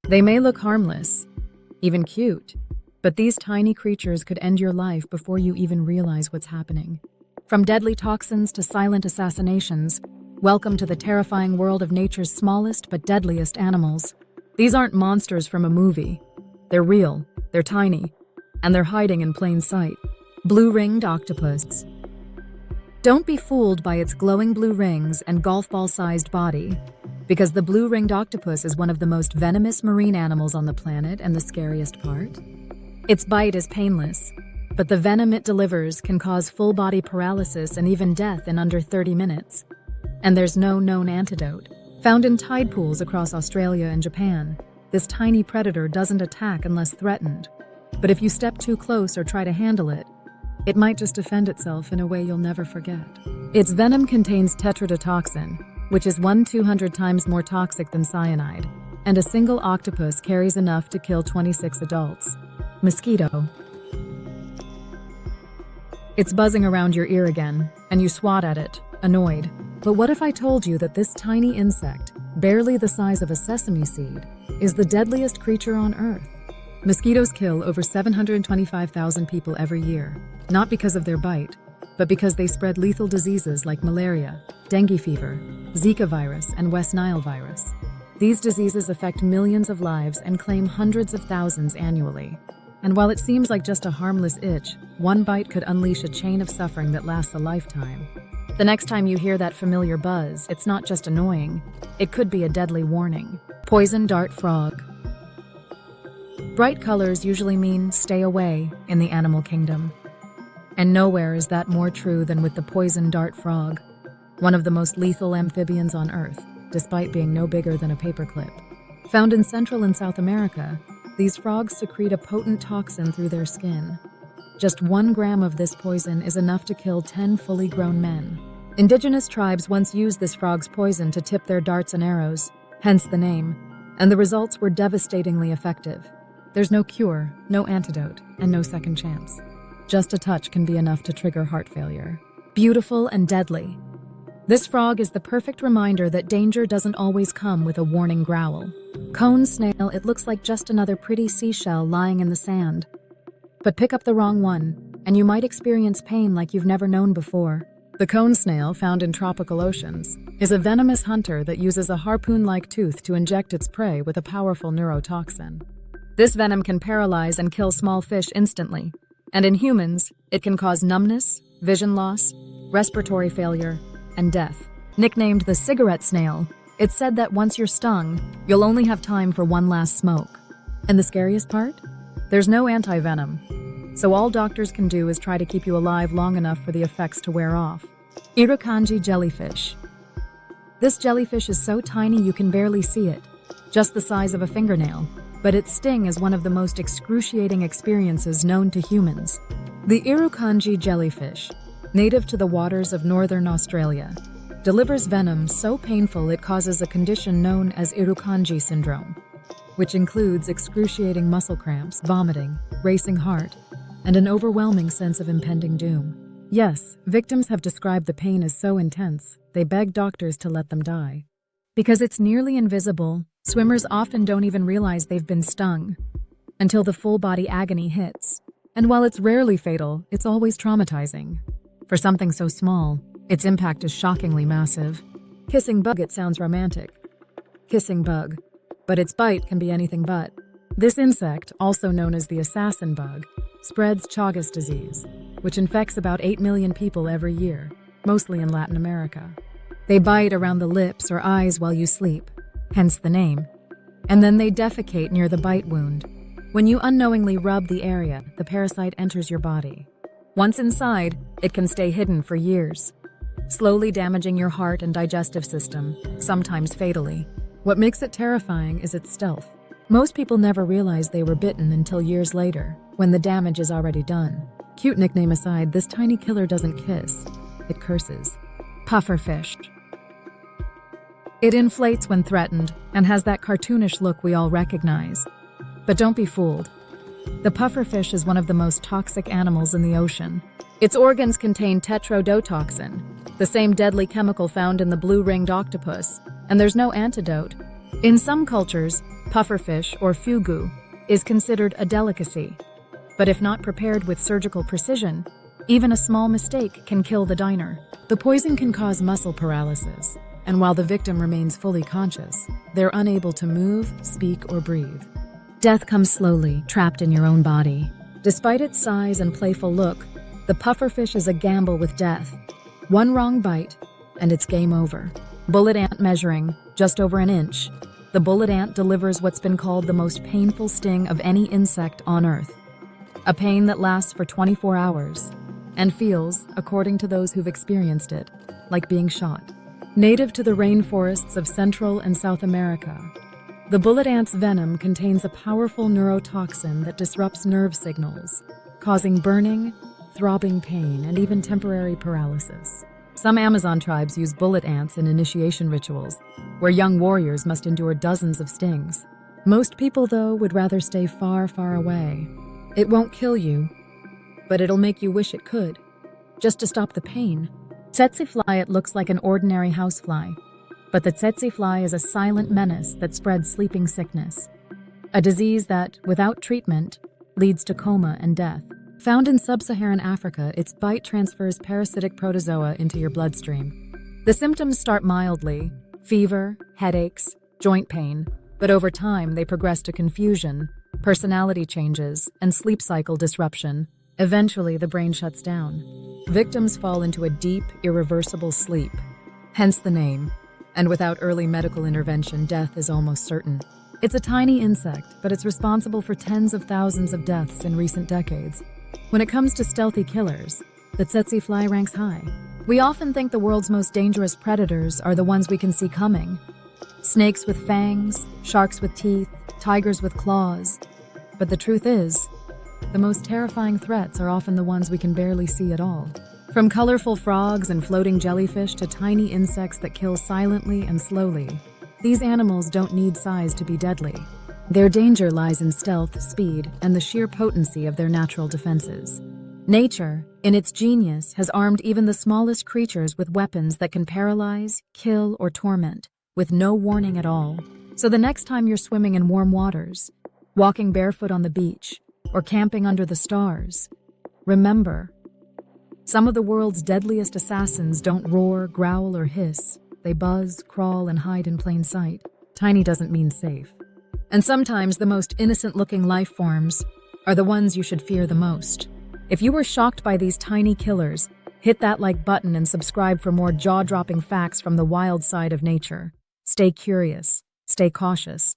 They may look harmless, even cute, but these tiny creatures could end your life before you even realize what's happening. From deadly toxins to silent assassinations, welcome to the terrifying world of nature's smallest but deadliest animals. These aren't monsters from a movie. They're real, they're tiny, and they're hiding in plain sight. Blue-ringed octopus. Don't be fooled by its glowing blue rings and golf ball-sized body, because the blue-ringed octopus is one of the most venomous marine animals on the planet and the scariest part. Its bite is painless, but the venom it delivers can cause full-body paralysis and even death in under 30 minutes. And there's no known antidote. Found in tide pools across Australia and Japan, this tiny predator doesn't attack unless threatened. But if you step too close or try to handle it, it might just defend itself in a way you'll never forget. Its venom contains tetrodotoxin, which is 1/200 times more toxic than cyanide, and a single octopus carries enough to kill 26 adults. Mosquito. It's buzzing around your ear again, and you swat at it, annoyed. But what if I told you that this tiny insect, barely the size of a sesame seed, is the deadliest creature on Earth? Mosquitoes kill over 725,000 people every year, not because of their bite, but because they spread lethal diseases like malaria, dengue fever, Zika virus, and West Nile virus. These diseases affect millions of lives and claim hundreds of thousands annually. And while it seems like just a harmless itch, one bite could unleash a chain of suffering that lasts a lifetime. The next time you hear that familiar buzz, it's not just annoying. It could be a deadly warning. Poison dart frog. Bright colors usually mean stay away in the animal kingdom. And nowhere is that more true than with the poison dart frog, one of the most lethal amphibians on Earth, despite being no bigger than a paperclip. Found in Central and South America, these frogs secrete a potent toxin through their skin. Just 1 gram of this poison is enough to kill 10 fully grown men. Indigenous tribes once used this frog's poison to tip their darts and arrows, hence the name, and the results were devastatingly effective. There's no cure, no antidote, and no second chance. Just a touch can be enough to trigger heart failure. Beautiful and deadly. This frog is the perfect reminder that danger doesn't always come with a warning growl. Cone snail, it looks like just another pretty seashell lying in the sand. But pick up the wrong one, and you might experience pain like you've never known before. The cone snail, found in tropical oceans, is a venomous hunter that uses a harpoon-like tooth to inject its prey with a powerful neurotoxin. This venom can paralyze and kill small fish instantly, and in humans, it can cause numbness, vision loss, respiratory failure, and death. Nicknamed the cigarette snail, it's said that once you're stung, you'll only have time for one last smoke. And the scariest part? There's no anti-venom, so all doctors can do is try to keep you alive long enough for the effects to wear off. Irukandji jellyfish. This jellyfish is so tiny you can barely see it, just the size of a fingernail, but its sting is one of the most excruciating experiences known to humans. The Irukandji jellyfish, native to the waters of northern Australia, delivers venom so painful it causes a condition known as Irukandji syndrome, which includes excruciating muscle cramps, vomiting, racing heart, and an overwhelming sense of impending doom. Yes, victims have described the pain as so intense, they beg doctors to let them die. Because it's nearly invisible, swimmers often don't even realize they've been stung until the full-body agony hits. And while it's rarely fatal, it's always traumatizing. For something so small, its impact is shockingly massive. Kissing bug, it sounds romantic. Kissing bug. But its bite can be anything but. This insect, also known as the assassin bug, spreads Chagas disease, which infects about 8 million people every year, mostly in Latin America. They bite around the lips or eyes while you sleep, hence the name, and then they defecate near the bite wound. When you unknowingly rub the area, the parasite enters your body. Once inside, it can stay hidden for years, slowly damaging your heart and digestive system, sometimes fatally. What makes it terrifying is its stealth. Most people never realize they were bitten until years later, when the damage is already done. Cute nickname aside, this tiny killer doesn't kiss, it curses. Pufferfish. It inflates when threatened and has that cartoonish look we all recognize. But don't be fooled. The pufferfish is one of the most toxic animals in the ocean. Its organs contain tetrodotoxin, the same deadly chemical found in the blue-ringed octopus, and there's no antidote. In some cultures, Pufferfish, or fugu, is considered a delicacy, but if not prepared with surgical precision, even a small mistake can kill the diner. The poison can cause muscle paralysis, and while the victim remains fully conscious, they're unable to move, speak, or breathe. Death comes slowly, trapped in your own body. Despite its size and playful look, the pufferfish is a gamble with death. One wrong bite, and it's game over. Bullet ant measuring just over an inch. The bullet ant delivers what's been called the most painful sting of any insect on Earth. A pain that lasts for 24 hours and feels, according to those who've experienced it, like being shot. Native to the rainforests of Central and South America, the bullet ant's venom contains a powerful neurotoxin that disrupts nerve signals, causing burning, throbbing pain, and even temporary paralysis. Some Amazon tribes use bullet ants in initiation rituals, where young warriors must endure dozens of stings. Most people, though, would rather stay far, far away. It won't kill you, but it'll make you wish it could, just to stop the pain. Tsetse fly, it looks like an ordinary housefly, but the tsetse fly is a silent menace that spreads sleeping sickness, a disease that, without treatment, leads to coma and death. Found in sub-Saharan Africa, its bite transfers parasitic protozoa into your bloodstream. The symptoms start mildly: fever, headaches, joint pain, but over time they progress to confusion, personality changes, and sleep cycle disruption. Eventually, the brain shuts down. Victims fall into a deep, irreversible sleep, hence the name, and without early medical intervention, death is almost certain. It's a tiny insect, but it's responsible for tens of thousands of deaths in recent decades. When it comes to stealthy killers, the tsetse fly ranks high. We often think the world's most dangerous predators are the ones we can see coming. Snakes with fangs, sharks with teeth, tigers with claws. But the truth is, the most terrifying threats are often the ones we can barely see at all. From colorful frogs and floating jellyfish to tiny insects that kill silently and slowly, these animals don't need size to be deadly. Their danger lies in stealth, speed, and the sheer potency of their natural defenses. Nature, in its genius, has armed even the smallest creatures with weapons that can paralyze, kill, or torment, with no warning at all. So the next time you're swimming in warm waters, walking barefoot on the beach, or camping under the stars, remember, some of the world's deadliest assassins don't roar, growl, or hiss. They buzz, crawl, and hide in plain sight. Tiny doesn't mean safe. And sometimes the most innocent-looking life forms are the ones you should fear the most. If you were shocked by these tiny killers, hit that like button and subscribe for more jaw-dropping facts from the wild side of nature. Stay curious, stay cautious,